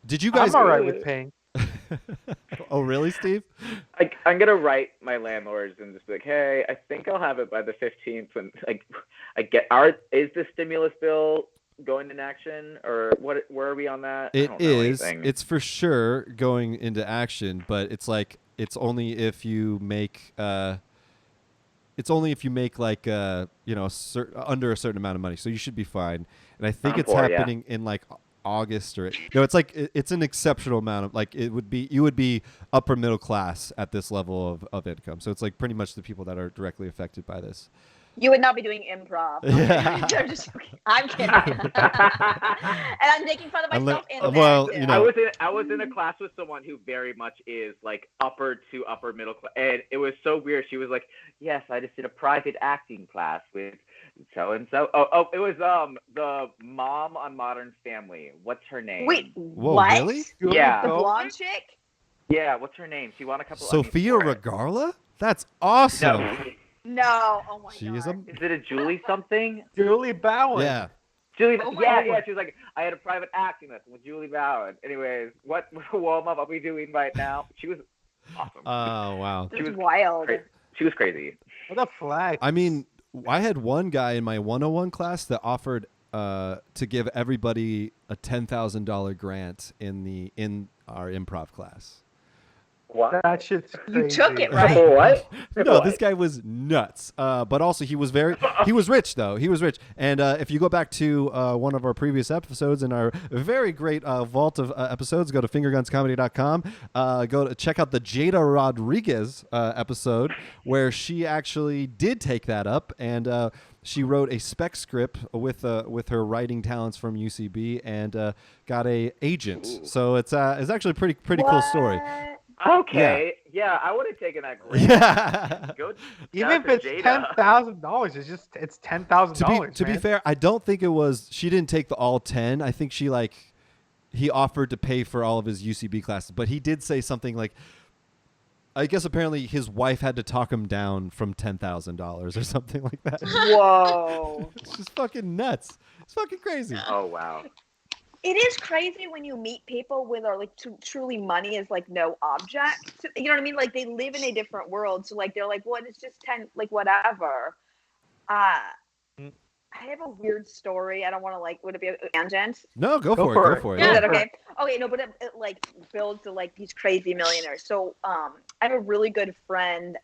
Did you guys? I'm all right with paying. Oh, really, Steve? I'm gonna write my landlords and just be like, hey, I think I'll have it by the 15th. When like, is the stimulus bill going into action or what? Where are we on that? I It don't know is. anything. It's for sure going into action, but it's like it's only if you make like under a certain amount of money. So you should be fine. And I think I'm it's for it, yeah. happening in like August no, it's like it's an exceptional amount of like you would be upper middle class at this level of income. So it's like pretty much the people that are directly affected by this. You would not be doing improv. Yeah. I'm kidding. And I'm making fun of myself in that. Well, too. you know. I was in a class with someone who very much is like upper to upper middle class, and it was so weird. She was like, "Yes, I just did a private acting class with so and so." Oh, it was the mom on Modern Family. What's her name? Wait, Whoa, what? really? Yeah. The blonde chick? Yeah, what's her name? She won a couple. Sophia Emmys for it. Regarla? That's awesome. No. Oh my She god. is a Is it a Julie something? Julie Bowen. yeah. Julie, Oh my yeah. God. She was like, I had a private acting lesson with Julie Bowen. Anyways, what warm up are we doing right now? She was awesome. Oh wow. This is wild. She was crazy. What a flag. I mean, I had one guy in my 101 class that offered to give everybody a $10,000 grant in our improv class. What? That shit's crazy. You took it, right? What? No, What? this guy was nuts. But also he was rich though. He was rich. And if you go back to one of our previous episodes in our very great vault of episodes, go to fingergunscomedy.com. Go to check out the Jada Rodriguez episode where she actually did take that up and she wrote a spec script with her writing talents from UCB and got a agent. Ooh. So it's actually a pretty cool story. What? Okay. Yeah, I would have taken that grant. Yeah. Go Even shout if out to it's Jada. $10,000, it's $10,000. To be fair, I don't think it was. She didn't take the all 10. I think he offered to pay for all of his UCB classes, but he did say something like, I guess apparently his wife had to talk him down from $10,000 or something like that. Whoa. It's just fucking nuts. It's fucking crazy. Oh wow. It is crazy when you meet people with are like truly money is like no object. You know what I mean? Like they live in a different world. So like they're like, well, it's just 10, like whatever. I have a weird story. I don't want to like. Would it be a tangent? No, go Go for for it. it. Go for it. Is Yeah. that okay? Okay, no, but it like builds to like these crazy millionaires. So I have a really good friend.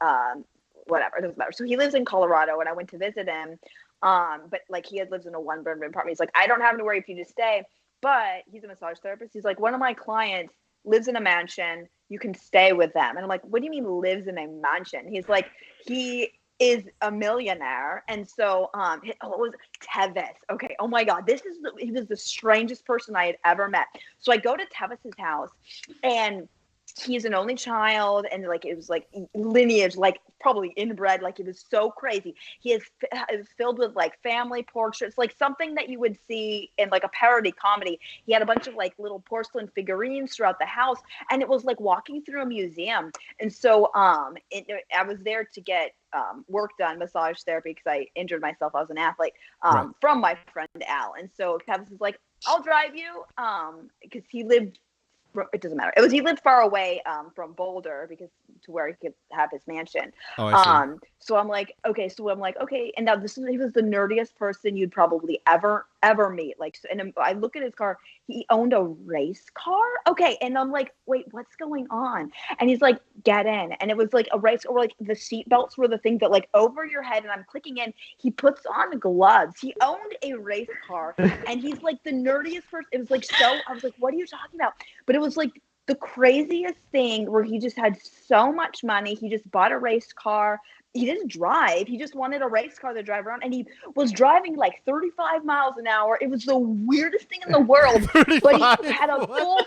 Whatever, it doesn't matter. So he lives in Colorado, and I went to visit him. But like he lives in a one-bedroom apartment. He's like, I don't have to worry if you just stay. But he's a massage therapist. He's like, one of my clients lives in a mansion. You can stay with them. And I'm like, what do you mean lives in a mansion? He's like, he is a millionaire. And so, it was Tevis. Okay. Oh my God. He was the strangest person I had ever met. So I go to Tevis's house and he's an only child, and like it was like lineage, like probably inbred, like it was so crazy. He is filled with like family portraits, like something that you would see in like a parody comedy. He had a bunch of like little porcelain figurines throughout the house, and it was like walking through a museum. And so I was there to get work done, massage therapy, because I injured myself. I was an athlete, Right. from my friend Al. And so Travis is like, I'll drive you, because he lived. It doesn't matter. He lived far away from Boulder because to where he could have his mansion. Oh, I see. So I'm like, okay. And now he was the nerdiest person you'd probably ever meet. Like, and I look at his car. He owned a race car. Okay. And I'm like, wait, what's going on? And he's like, get in. And it was like a race, or like the seat belts were the thing that like over your head. And I'm clicking in. He puts on gloves. He owned a race car, and he's like the nerdiest person. It was like I was like, what are you talking about? But it was like the craziest thing where he just had so much money. He just bought a race car. He didn't drive. He just wanted a race car to drive around, and he was driving like 35 miles an hour. It was the weirdest thing in the world. But he had a full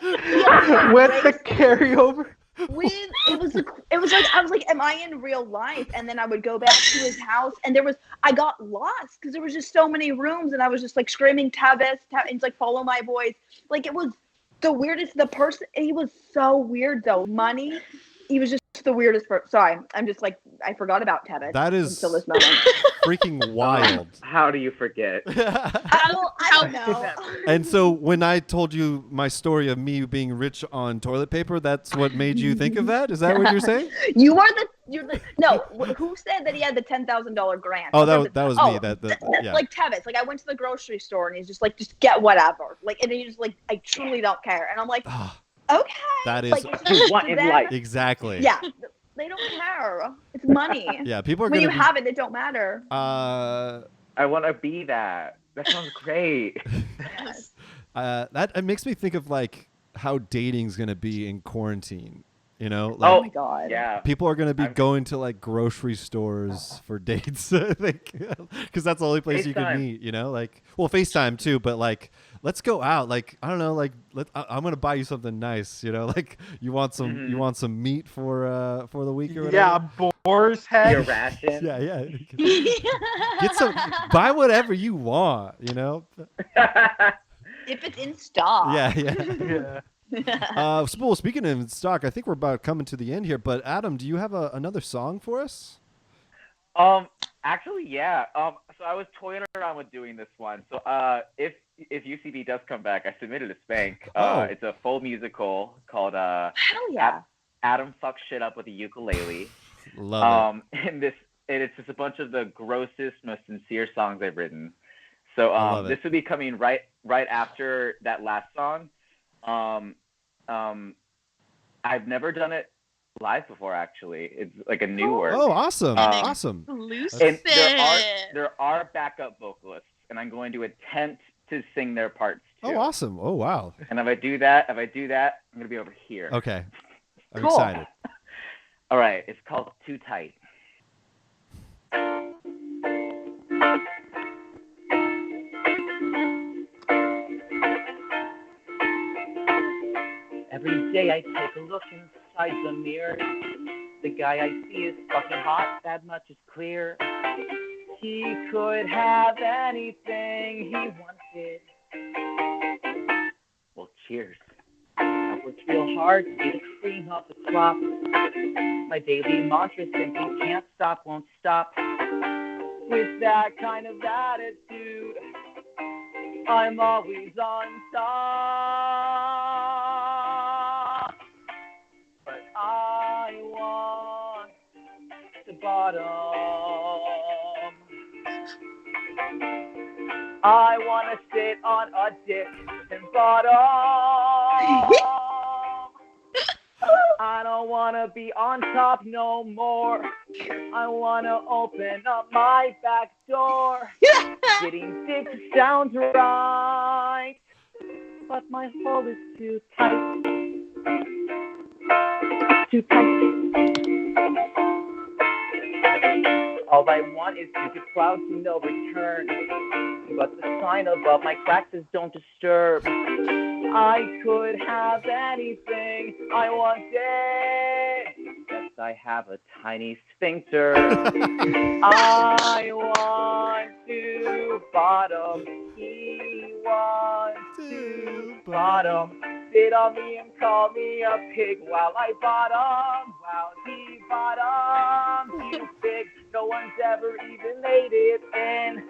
With the carryover. It was like I was like, am I in real life? And then I would go back to his house, and I got lost because there was just so many rooms, and I was just like screaming Tavis, and it's like follow my voice. Like it was the weirdest. The person, he was so weird though. Money, he was just the weirdest person. Sorry, I'm just like I forgot about Tavis. That is until this moment. freaking wild. How do you forget? I don't know. And so when I told you my story of me being rich on toilet paper, that's what made you think of that? Is that what you're saying? You're the no. Who said that he had the $10,000 grant? Oh, that was me. Yeah. Like Tevis. Like I went to the grocery store and he's just like, just get whatever. Like, and he's just like, I truly don't care. And I'm like, okay. That is like, what in life? exactly. Yeah, they don't care. It's money. Yeah, people are when gonna you have it, it don't matter. I want to be that. That sounds great. Yes. that it makes me think of like how dating's gonna be in quarantine. You know, Oh like my god. Yeah. people are going to be going to like grocery stores for dates, I think, because that's the only place you can FaceTime. meet. You know, like FaceTime too, but like let's go out. Like I don't know, like I'm going to buy you something nice. You know, like you want some meat for the week or whatever. Yeah, boar's head. Your ration. Yeah. Get some, buy whatever you want. You know. If it's in stock. Yeah. Yeah. Well, speaking of stock, I think we're about coming to the end here. But Adam, do you have another song for us? Actually, yeah. So I was toying around with doing this one. So, if UCB does come back, I submitted a spank. It's a full musical called Hell yeah. Adam Fucks Shit Up with a Ukulele. Love it. And it's just a bunch of the grossest, most sincere songs I've written. So this would be coming right after that last song. I've never done it live before, actually. It's like a new work. Oh, awesome! Awesome. And there are backup vocalists, and I'm going to attempt to sing their parts too. Oh, awesome! Oh, wow. And if I do that, I'm gonna be over here. Okay, I'm Cool. excited. All right, it's called Too Tight. Every day I take a look inside the mirror. The guy I see is fucking hot, that much is clear. He could have anything he wanted. Well, cheers. I worked real hard to be the cream of the crop. My daily mantra simply can't stop, won't stop. With that kind of attitude, I'm always on top. But I want the bottom. I want to sit on a dick and bottom. I don't want to be on top no more. I want to open up my back door. Getting dick sounds right, but my hole is too tight. Too tight. All I want is to get clouds to no return. But the sign above my crack says don't disturb. I could have anything I wanted. Yes, I have a tiny sphincter. I want to bottom. He wants to bottom. Sit on me and call me a pig while I bottom. While he bottoms, you pig. No one's ever even made it in.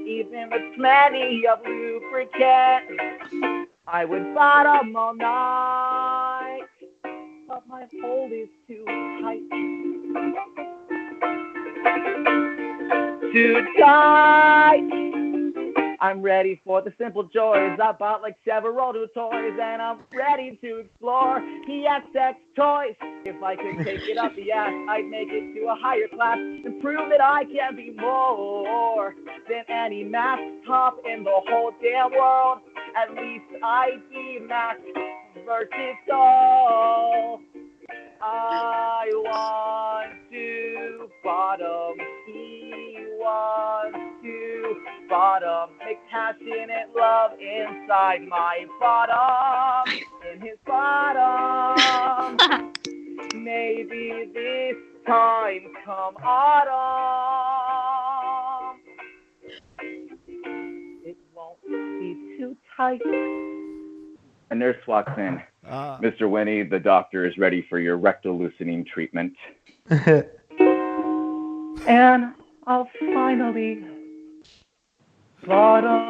Even with plenty of lubricant, I would bottom all night. But my hole is too tight. Too tight. I'm ready for the simple joys. I bought like several new toys, and I'm ready to explore PXX toys. If I could take it up the ass, I'd make it to a higher class and prove that I can be more than any mask top in the whole damn world. At least I'd be max vertical. I want to bottom. He wants to bottom. Make passionate love inside my bottom. In his bottom. Maybe this time come autumn, it won't be too tight. A nurse walks in. Mr. Winney, the doctor is ready for your rectal loosening treatment. And I'll finally bottom.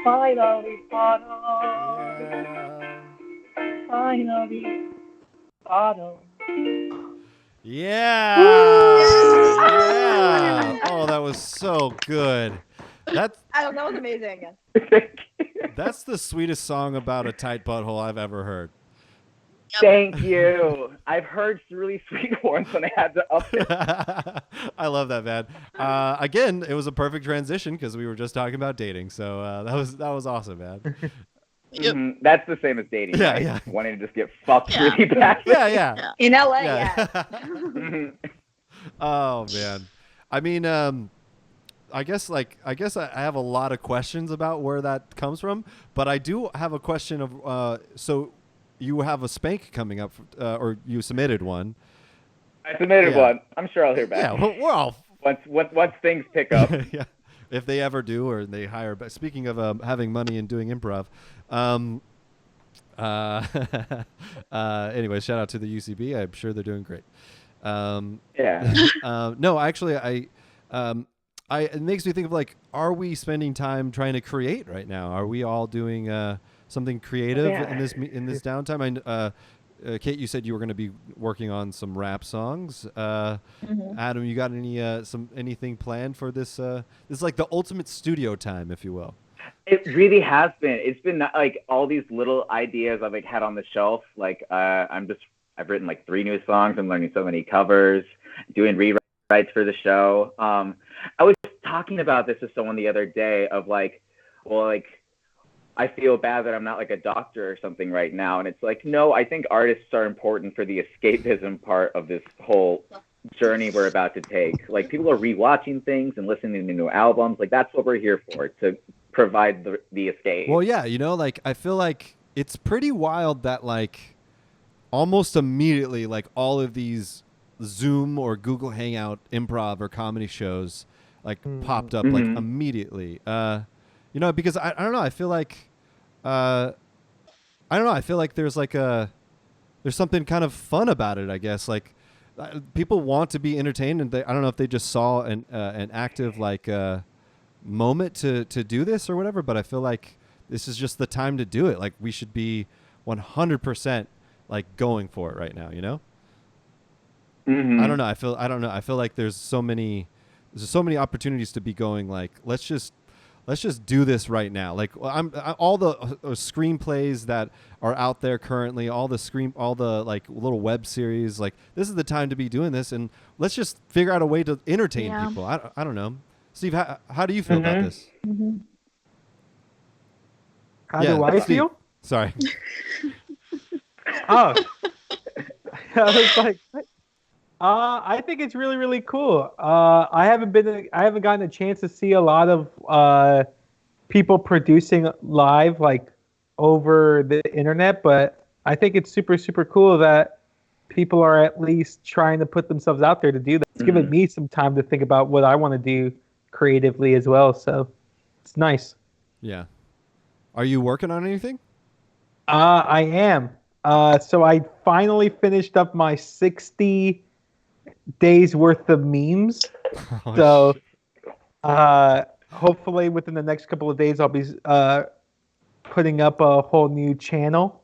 Finally bottom. Finally bottom. Yeah. Oh, that was so good. That was amazing. That's the sweetest song about a tight butthole I've ever heard. Thank you. I've heard really sweet ones when I had to up it. I love that, man. Again, it was a perfect transition because we were just talking about dating. So that was awesome, man. Yep. That's the same as dating, Yeah, right? yeah. Wanting to just get fucked Yeah. really bad. Yeah. In LA, Yeah. yeah. Oh man. I mean, I guess I have a lot of questions about where that comes from, but I do have a question of so you have a spank coming up, or you submitted one. I submitted one. I'm sure I'll hear back. Yeah, we're all Once things pick up. yeah, if they ever do, or they hire. But speaking of having money and doing improv, anyway, shout out to the UCB. I'm sure they're doing great. Yeah. No, actually, it makes me think of like, are we spending time trying to create right now? Are we all doing something creative in this downtime? Cait, you said you were going to be working on some rap songs. Adam, you got anything planned for this? This is like the ultimate studio time, if you will. It really has been. It's been like all these little ideas I've like had on the shelf. Like I've written like 3 new songs. I'm learning so many covers, doing rewrites for the show. I was talking about this with someone the other day of like, well, like I feel bad that I'm not like a doctor or something right now. And it's like, no, I think artists are important for the escapism part of this whole journey we're about to take. Like people are rewatching things and listening to new albums. Like that's what we're here for, to provide the escape. Well, yeah, like I feel like it's pretty wild that like almost immediately like all of these Zoom or Google Hangout improv or comedy shows like popped up like immediately. Because I don't know, I feel like there's like there's something kind of fun about it, I guess. Like people want to be entertained, and I don't know if they just saw an active like moment to do this or whatever, but I feel like this is just the time to do it. Like we should be 100% like going for it right now, you know? I don't know. I don't know. I feel like there's so many opportunities to be going like, let's just do this right now. Like all the screenplays that are out there currently, all the like little web series, like this is the time to be doing this, and let's just figure out a way to entertain people. I don't know. Steve, how do you feel about this? How do I Steve. feel? Sorry. Oh, I was like, what? I think it's really, really cool. I haven't gotten a chance to see a lot of people producing live like over the internet, but I think it's super, super cool that people are at least trying to put themselves out there to do that. It's given me some time to think about what I want to do creatively as well. So it's nice. Yeah. Are you working on anything? I am. So I finally finished up my 60 days worth of memes. So hopefully within the next couple of days I'll be putting up a whole new channel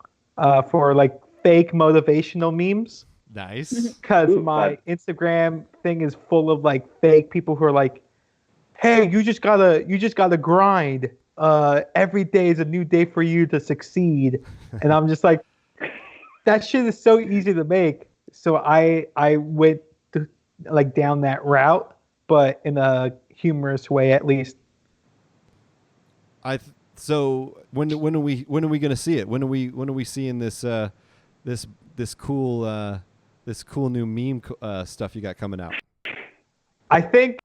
for like fake motivational memes. Nice. Because my Instagram thing is full of like fake people who are like, hey, you just gotta grind. Every day is a new day for you to succeed. And I'm just like, that shit is so easy to make. So I went like down that route, but in a humorous way at least. So when are we gonna see it? When are we seeing this this cool new meme stuff you got coming out? I think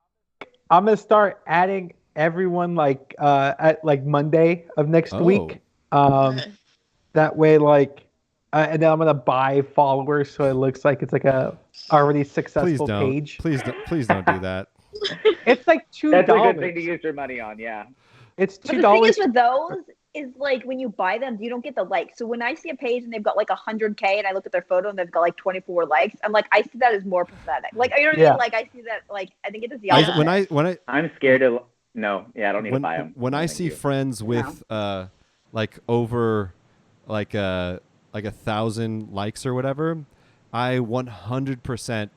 I'm gonna start adding everyone like at like Monday of next week. That way, like, and then I'm gonna buy followers so it looks like it's like a already successful page. Please don't do that. It's like $2. That's a good thing to use your money on. Yeah. It's $2. But the thing is with those is like when you buy them, you don't get the likes. So when I see a page and they've got like 100K and I look at their photo and they've got like 24 likes, I'm like, I see that as more pathetic. Like, you know what I mean? Like I see that, like, I think it is the opposite. I'm scared to, no, yeah, I don't need to buy them. When I see friends with like over like 1,000 likes or whatever, I 100%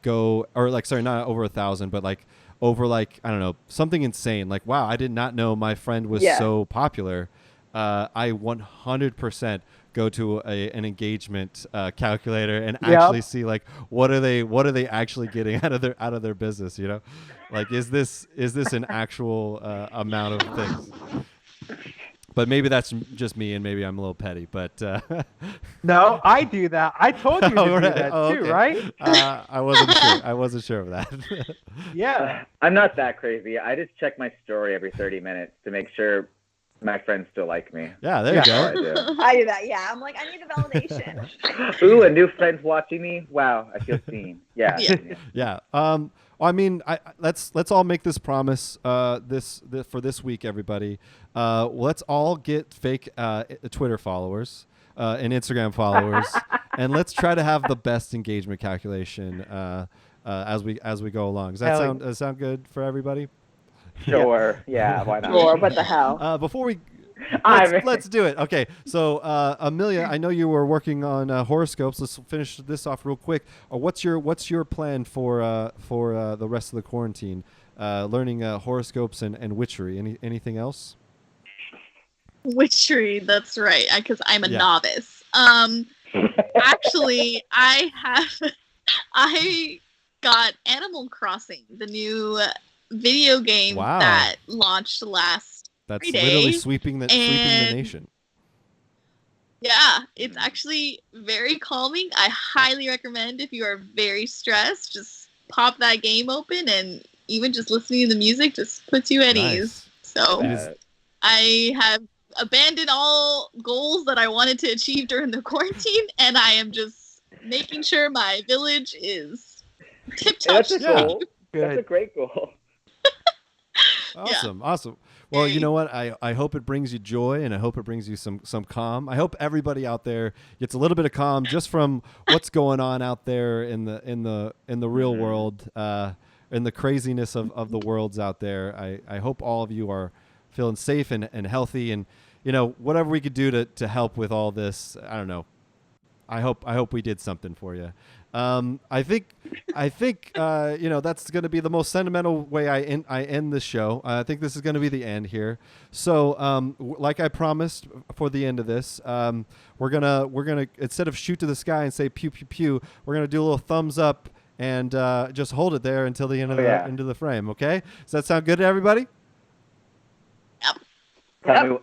go, or like, sorry, not over 1,000, but like over like, I don't know, something insane. Like, wow, I did not know my friend was so popular. I 100% go to an engagement calculator and actually see like what are they actually getting out of their business, you know? Like is this an actual amount of things? But maybe that's just me, and maybe I'm a little petty. But No, I do that. I told you to do that too, okay. right? I wasn't sure. I wasn't sure of that. Yeah. I'm not that crazy. I just check my story every 30 minutes to make sure my friends still like me. Yeah, there you go. I do. I do that. Yeah, I'm like, I need a validation. Ooh, a new friend's watching me. Wow, I feel seen. Yeah. Yeah. I mean, let's all make this promise. This for this week, everybody. Let's all get fake Twitter followers and Instagram followers, and let's try to have the best engagement calculation as we go along. Does that sound good for everybody? Sure. Yeah. Why not? Sure, what the hell? Before we I'm- let's do it. Okay, so Amelia, I know you were working on horoscopes. Let's finish this off real quick. What's your plan for the rest of the quarantine? Learning horoscopes and witchery. Anything else? Witchery, that's right, because I'm a Yeah. novice. Actually, I got Animal Crossing, the new video game Wow. that launched last That's Friday, literally sweeping the nation. Yeah, it's actually very calming. I highly recommend if you are very stressed, just pop that game open, and even just listening to the music just puts you at ease. So I have abandoned all goals that I wanted to achieve during the quarantine, and I am just making sure my village is tip-top. That's a goal. Good. That's a great goal. Awesome. Well, you know what? I hope it brings you joy, and I hope it brings you some calm. I hope everybody out there gets a little bit of calm just from what's going on out there in the real world, in the craziness of the worlds out there. I hope all of you are feeling safe and healthy, and whatever we could do to help with all this. I don't know. I hope we did something for you. I think that's going to be the most sentimental way I end the show. I think this is going to be the end here. So like I promised for the end of this, we're gonna instead of shoot to the sky and say pew pew pew, we're gonna do a little thumbs up and just hold it there until the end of end of the frame. Okay? Does that sound good to everybody? Yep. Tell me,